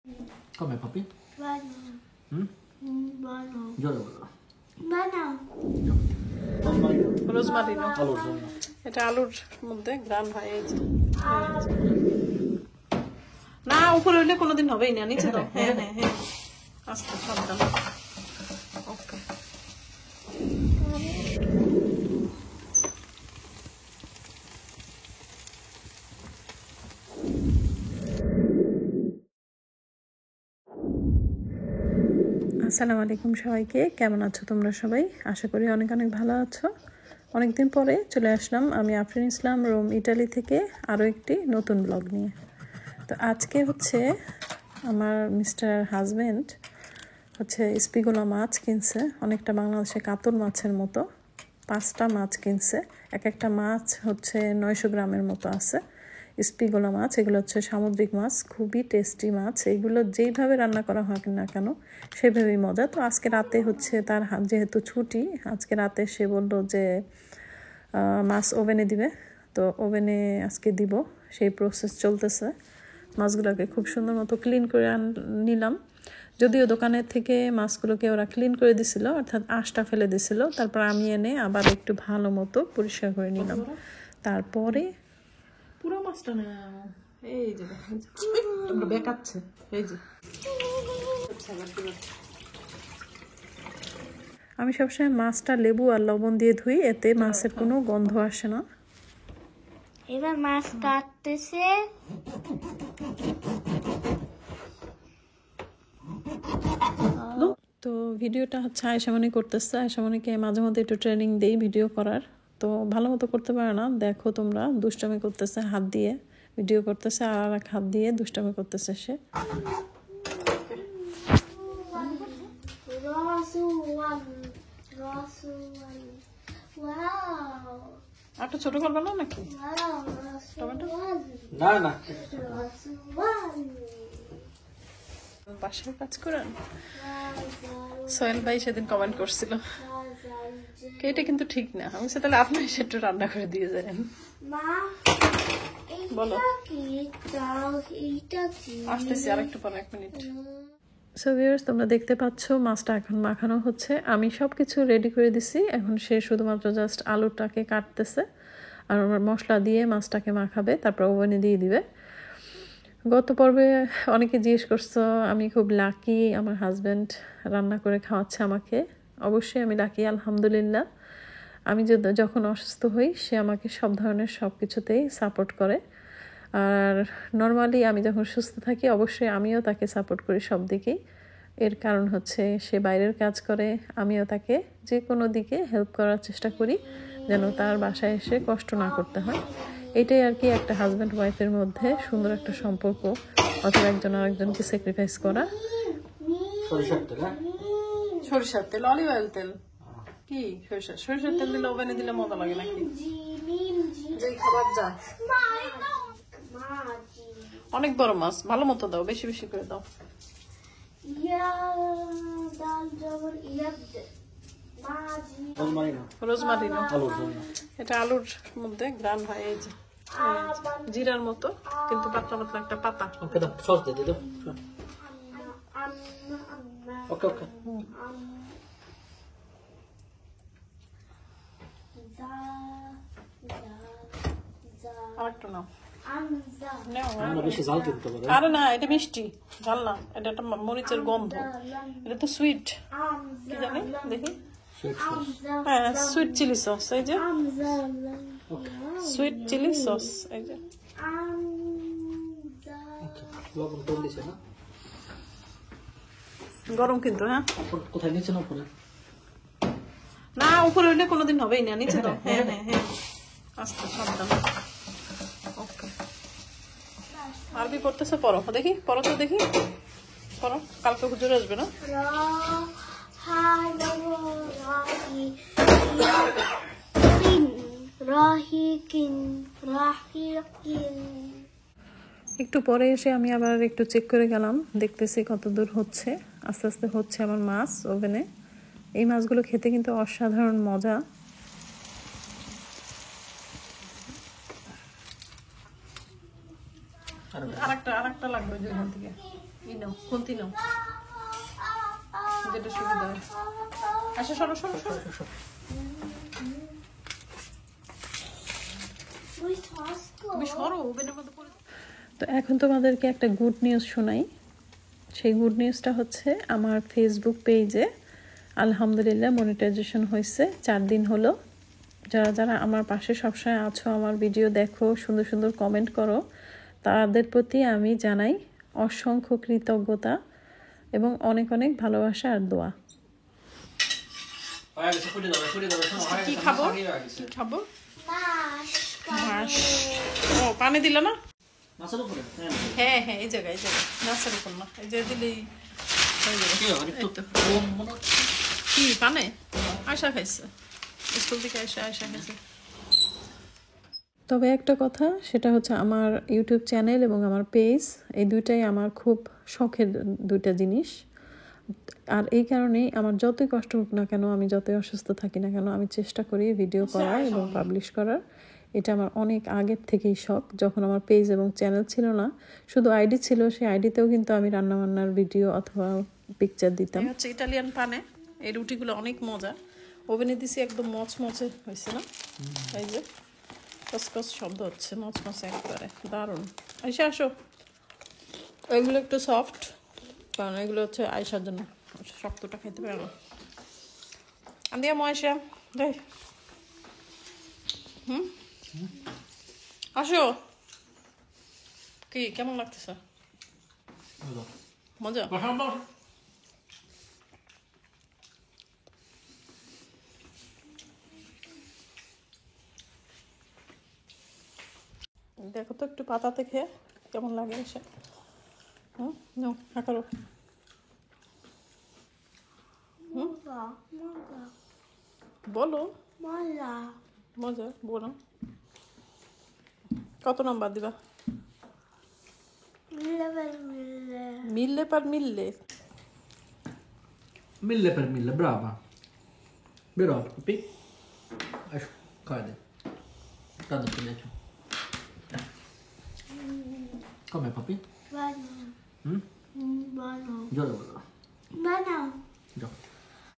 Come papi? Banana. Banana. Giuro quello. Banana. রোজমারিনো Allora, এটা আলুর মধ্যে গ্রান হয় এই যে না উপরে হইলে কোনোদিন হবেই না নিচে দাও হ্যাঁ হ্যাঁ হ্যাঁ আস্তে সাবধান ওকে আসসালামু আলাইকুম সবাইকে, কেমন আছো তোমরা সবাই? আশা করি অনেক অনেক ভালো আছো। অনেকদিন পরে চলে আসলাম আমি আফরিন ইসলাম রোম ইটালি থেকে আরও একটি নতুন ব্লগ নিয়ে। তো আজকে হচ্ছে আমার মিস্টার হাজব্যান্ড হচ্ছে স্পিগোলা মাছ কিনছে, অনেকটা বাংলাদেশে কাতল মাছের মতো 5টা মাছ কিনছে। এক একটা মাছ হচ্ছে 900 গ্রামের মতো আছে। স্পিগোলা মাছ এগুলো হচ্ছে সামুদ্রিক মাছ, খুবই টেস্টি মাছ। এগুলো যেইভাবে রান্না করা হয় না কেন সেভাবেই মজা। তো আজকে রাতে হচ্ছে তার যেহেতু ছুটি, আজকে রাতে সে বললো যে মাছ ওভেনে দিবে। তো ওভেনে আজকে দিব, সেই প্রসেস চলতেছে। মাছগুলোকে খুব সুন্দর মতো ক্লিন করে নিলাম। যদিও দোকানের থেকে মাছগুলোকে ওরা ক্লিন করে দিছিল, অর্থাৎ আঁশটা ফেলে দিছিল। তারপর আমি এনে আবার একটু ভালো মতো পরিষ্কার করে নিলাম। তারপরে পুরো মাছটা না এই যে তোমরা বেকাচ্ছে এই যে আমি সবসময় মাছটা লেবু আর লবণ দিয়ে ধুই, এতে মাছের কোনো গন্ধ আসে না। এবার মাছ কাটতেছে। তো ভিডিওটা হচ্ছে আয়শামনি করতেছে। আয়শামনিকে মাঝে মধ্যে একটু ট্রেনিং দেই ভিডিও করার, তো ভালো মতো করতে পারে না। দেখো তোমরা, দুষ্টামি করতেছে, হাত দিয়ে ভিডিও করতেছে আর এক হাত দিয়ে দুষ্টামি করতেছে সে। একটা ছোট করবে না নাকি টমেটো? না বাসায় কাজ করেন? সোহেল ভাই সেদিন কমেন্ট করছিল, এটা কিন্তু ঠিক না। আমি তাহলে আপনি এসে একটু রান্না করে দিয়ে যাবেন। বলো, আসতেছি আর একটু পরে, 1 মিনিট। সো ভিউয়ার্স, তোমরা দেখতে পাচ্ছ মাছটা এখন মাখানো হচ্ছে। আমি সব কিছু রেডি করে দিছি, এখন সে শুধুমাত্র জাস্ট আলুটাকে কাটতেছে আর আমার মশলা দিয়ে মাছটাকে মাখাবে, তারপর ওভেনে দিয়ে দিবে। গত পর্বে অনেকে জিজ্ঞেস করছো আমি খুব লাকি, আমার হাজব্যান্ড রান্না করে খাওয়াচ্ছে আমাকে। অবশ্যই আমি লাকি, আলহামদুলিল্লাহ। আমি যখন অসুস্থ হই সে আমাকে সব ধরনের সব কিছুতেই সাপোর্ট করে, আর নর্মালি আমি যখন সুস্থ থাকি অবশ্যই আমিও তাকে সাপোর্ট করি সব দিকেই। এর কারণ হচ্ছে সে বাইরের কাজ করে, আমিও তাকে যে কোনো দিকে হেল্প করার চেষ্টা করি যেন তার বাসায় এসে কষ্ট না করতে হয়। এটাই আর কি একটা হাজব্যান্ড ওয়াইফের মধ্যে সুন্দর একটা সম্পর্ক, অথবা একজন আরেকজনকে স্যাক্রিফাইস করা। সরিষার তেল, অলিভ অয়েল তেল কি সরিষার তেল দিলে ওভেনে দিলে মজা লাগে নাকি? যে খাবার যা অনেক বড় মাছ, ভালো মতো দাও, বেশি বেশি করে দাও। রোজমারিনো এটা আলুর মধ্যে গ্রান হয় এই যে জিরার মতো, কিন্তু পাতলা পাতলা একটা পাতা। ওকে দাও, সস দিয়ে দাও। ওকে আরেকটা নাও। বেশি ঝাল কিন্তু হবে। আরে না, এটা মিষ্টি, ঝাল না। এটা একটা মরিচের গন্ধ, এটা তো সুইট। কি জানি দেখি, হ্যাঁ সুইট চিলি সস। এই যে সুইট চিলি সস, এই যে লবণ কম দিছে না? গরম কিন্তু। হ্যাঁ কোথায় নিচে না উপরে? না উপরে হইলে কোনোদিন হবেই না, নিচে দাও। হ্যাঁ হ্যাঁ হ্যাঁ আস্তে সাবধান। ওকে, আরবি পড়তেছে, পড়ো দেখি, পড়ো তো দেখি, পড়ো। কালকে হুজুর আসবে না? একটু পরে এসে আমি আবার একটু চেক করে গেলাম, দেখতেছি কত দূর হচ্ছে। আস্তে আস্তে হচ্ছে আমার মাছ ওভেনে। এই মাছগুলো খেতে কিন্তু অসাধারণ মজা। আরেকটা লাগবে ওখান থেকে। এই নাও খুন্তি নাও, যেটা সুবিধা হয়। আচ্ছা সরো সরো সরো। তুমি সরো, ওভেনের মধ্যে পড়ে। তো এখন তোমাদেরকে একটা গুড নিউজ শোনাই। সেই গুড নিউজটা হচ্ছে আমার ফেসবুক পেজে আলহামদুলিল্লাহ মনিটাইজেশন হয়েছে। 4 দিন হলো। যারা যারা আমার পাশে সবসময় আছো, আমার ভিডিও দেখো, সুন্দর সুন্দর কমেন্ট করো, তাদের প্রতি আমি জানাই অসংখ্য কৃতজ্ঞতা এবং অনেক অনেক ভালোবাসা আর দোয়া। কি খাবো? কি খাবো? মাছ। ও পানি দিল না? মাছের উপরে? হ্যাঁ হ্যাঁ, এই জায়গায় মাছের উপর না, এই যে দিলেই হয়ে যাবে। কি পানে? আয়শা খাইছে, স্কুল থেকে আয়শা খাইছে। তবে একটা কথা, সেটা হচ্ছে আমার ইউটিউব চ্যানেল এবং আমার পেজ, এই দুইটাই আমার খুব শখের দুইটা জিনিস। আর এই কারণেই আমার যতই কষ্ট হোক না কেন, আমি যতই অসুস্থ থাকি না কেন, আমি চেষ্টা করি ভিডিও করার এবং পাবলিশ করার। এটা আমার অনেক আগের থেকেই শখ। যখন আমার পেজ এবং চ্যানেল ছিল না, শুধু আইডি ছিল, সেই আইডিতেও কিন্তু আমি রান্নাবান্নার ভিডিও অথবা পিকচার দিতাম। হচ্ছে ইটালিয়ান পানে, এই রুটিগুলো অনেক মজা। ওভেনে দিছি, একদম মচমচে হয়েছে না? এই যে কসকস শব্দ হচ্ছে, মচমচে একবারে দারুণ। আয়শা আসো, এগুলো একটু সফট, কারণ এগুলো হচ্ছে আয়শার জন্য, শক্তটা খেতে পারে না। আন্দিয়া ময়সা দেখ, আসো। কি কেমন লাগতেছে? মজা? দেখো তো একটু পাতাতে খেয়ে কেমন লাগে এসে। নাও হ্যাঁ করো। বলো মজা, বলো কত নাম্বার দিবা? মিললে per mille. Mille per mille, brava. Vero, papi? Cade. Tanto ti piace. Come papi? Buono. Mm? Buono. Io lo voglio. Buono. Già.